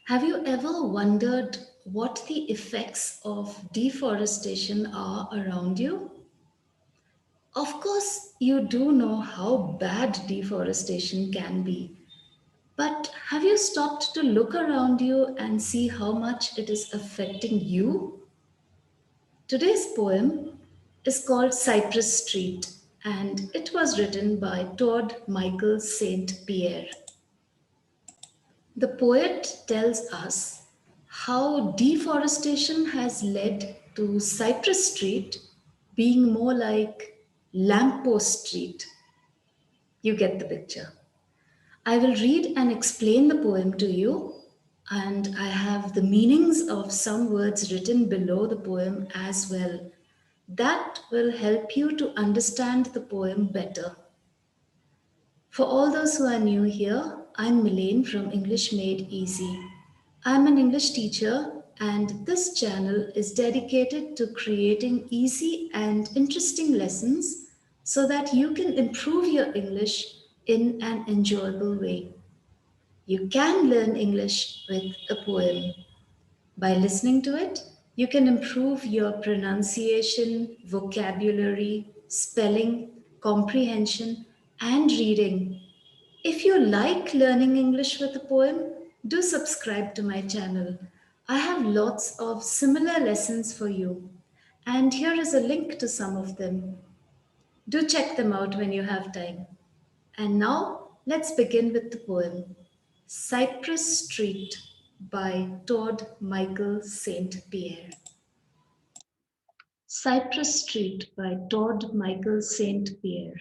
Have you ever wondered what the effects of deforestation are around you? Of course, you do know how bad deforestation can be, but have you stopped to look around you and see how much it is affecting you? Today's poem is called Cypress Street and it was written by Todd-Michael St Pierre. The poet tells us how deforestation has led to Cypress Street being more like Lamppost Street. You get the picture. I will read and explain the poem to you, and I have the meanings of some words written below the poem as well. That will help you to understand the poem better. For all those who are new here, I'm Milane from English Made Easy. I'm an English teacher, and this channel is dedicated to creating easy and interesting lessons so that you can improve your English in an enjoyable way. You can learn English with a poem. By listening to it, you can improve your pronunciation, vocabulary, spelling, comprehension, and reading. If you like learning English with a poem, do subscribe to my channel. I have lots of similar lessons for you, and here is a link to some of them. Do check them out when you have time. And now, let's begin with the poem Cypress Street by Todd-Michael St Pierre. Cypress Street by Todd-Michael St Pierre.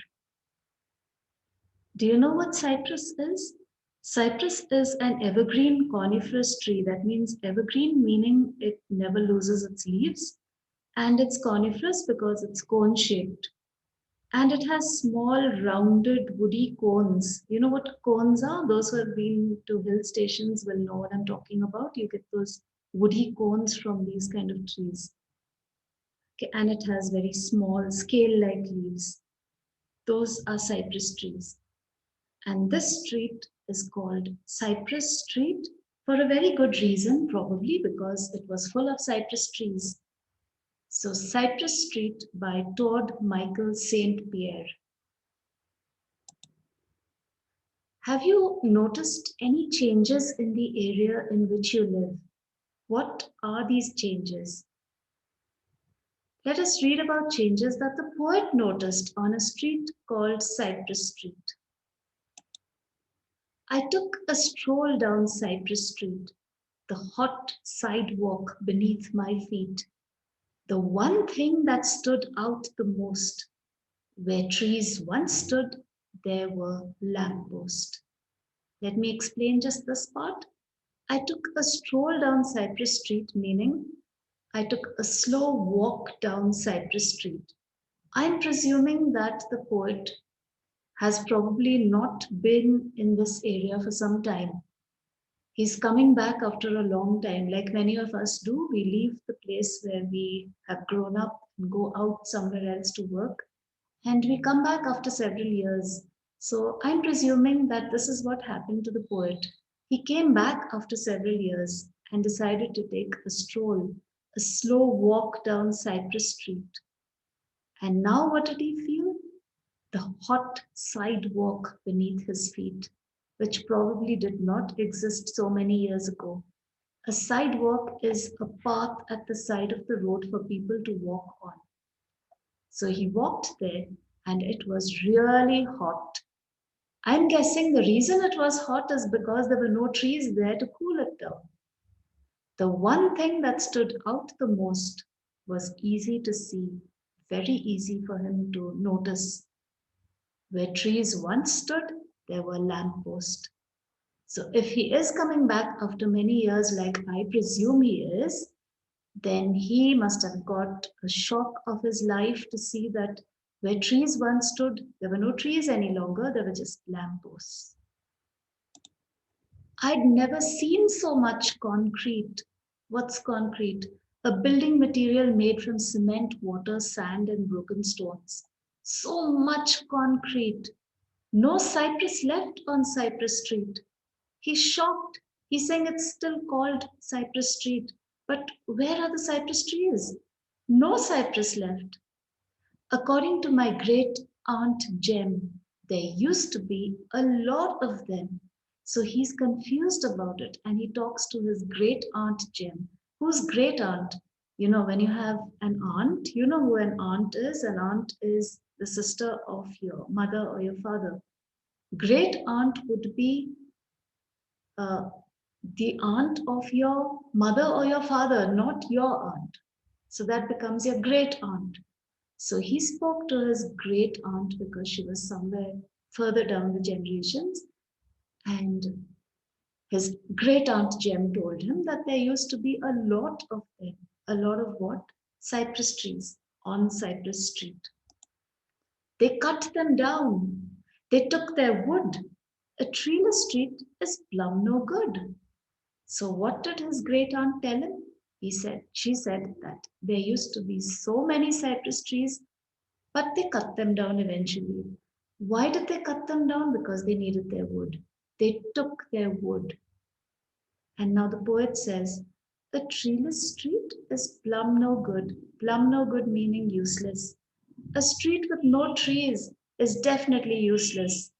Do you know what cypress is? Cypress is an evergreen coniferous tree. That means evergreen meaning it never loses its leaves, and it's coniferous because it's cone shaped. And it has small rounded woody cones. You know what cones are? Those who have been to hill stations will know what I'm talking about. You get those woody cones from these kind of trees. Okay, and it has very small scale-like leaves. Those are cypress trees. And this street is called Cypress Street for a very good reason, probably because it was full of cypress trees. So Cypress Street by Todd-Michael St Pierre. Have you noticed any changes in the area in which you live? What are these changes? Let us read about changes that the poet noticed on a street called Cypress Street. I took a stroll down Cypress Street, the hot sidewalk beneath my feet. The one thing that stood out the most, where trees once stood, there were lampposts. Let me explain just this part. I took a stroll down Cypress Street, meaning I took a slow walk down Cypress Street. I'm presuming that the poet has probably not been in this area for some time. He's coming back after a long time, like many of us do. We leave the place where we have grown up and go out somewhere else to work, and we come back after several years. So I'm presuming that this is what happened to the poet. He came back after several years and decided to take a stroll, a slow walk down Cypress Street. And now what did he feel? The hot sidewalk beneath his feet, which probably did not exist so many years ago. A sidewalk is a path at the side of the road for people to walk on. So he walked there and it was really hot. I'm guessing the reason it was hot is because there were no trees there to cool it down. The one thing that stood out the most was easy to see, very easy for him to notice. Where trees once stood, there were lampposts. So if he is coming back after many years, like I presume he is, then he must have got a shock of his life to see that where trees once stood, there were no trees any longer, there were just lampposts. I'd never seen so much concrete. What's concrete? A building material made from cement, water, sand, and broken stones. So much concrete. No cypress left on Cypress Street. He's shocked. He's saying it's still called Cypress Street, but where are the cypress trees? No cypress left. According to my great aunt Jem, there used to be a lot of them. So he's confused about it and he talks to his great aunt Jem. Who's great aunt? You know, when you have an aunt, you know who an aunt is? An aunt is the sister of your mother or your father. Great aunt would be uh, the aunt of your mother or your father, not your aunt. So that becomes your great aunt. So he spoke to his great aunt because she was somewhere further down the generations. And his great aunt Jem told him that there used to be a lot of them. A lot of what? Cypress trees on Cypress Street. They cut them down. They took their wood. A treeless street is plumb no good. So what did his great aunt tell him? She said that there used to be so many cypress trees, but they cut them down eventually. Why did they cut them down? Because they needed their wood. They took their wood. And now the poet says, a treeless street is plumb no good. Plumb no good meaning useless. A street with no trees is definitely useless,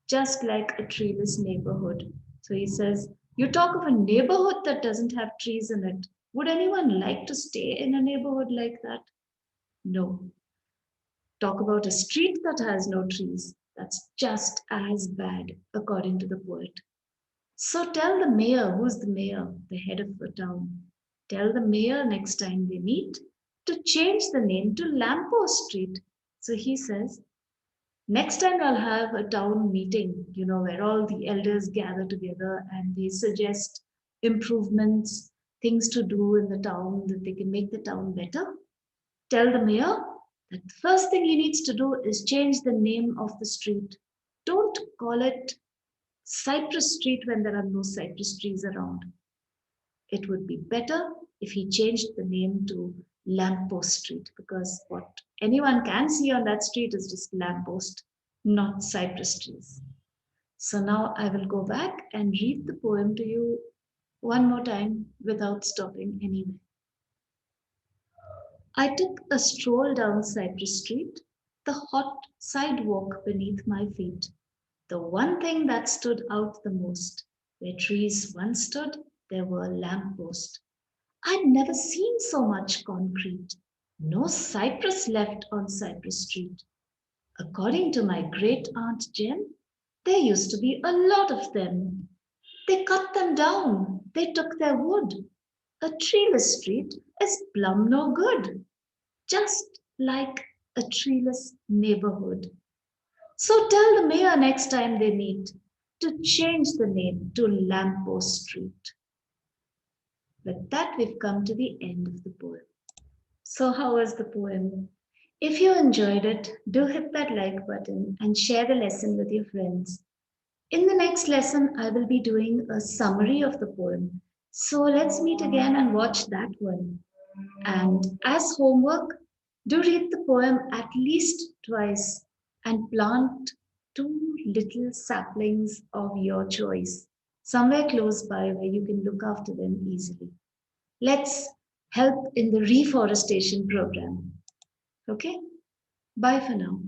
just like a treeless neighborhood. So he says, you talk of a neighborhood that doesn't have trees in it. Would anyone like to stay in a neighborhood like that? No. Talk about a street that has no trees. That's just as bad, according to the poet. So tell the mayor, who's the mayor, the head of the town, tell the mayor next time they meet to change the name to Lamppost Street. So he says, next time I'll have a town meeting, where all the elders gather together and they suggest improvements, things to do in the town that they can make the town better. Tell the mayor that the first thing he needs to do is change the name of the street. Don't call it Cypress Street when there are no cypress trees around. It would be better if he changed the name to Lamppost Street because what anyone can see on that street is just lamppost, not cypress trees. So now I will go back and read the poem to you one more time without stopping anywhere. I took a stroll down Cypress Street, the hot sidewalk beneath my feet. The one thing that stood out the most, where trees once stood, there were lampposts. I'd never seen so much concrete. No cypress left on Cypress Street. According to my great aunt Jen, there used to be a lot of them. They cut them down. They took their wood. A treeless street is plumb no good, just like a treeless neighborhood. So tell the mayor next time they meet to change the name to Lamppost Street. With that, we've come to the end of the poem. So, how was the poem? If you enjoyed it, do hit that like button and share the lesson with your friends. In the next lesson, I will be doing a summary of the poem. So, let's meet again and watch that one. And as homework, do read the poem at least twice and plant two little saplings of your choice somewhere close by where you can look after them easily. Let's help in the reforestation program. Okay? Bye for now.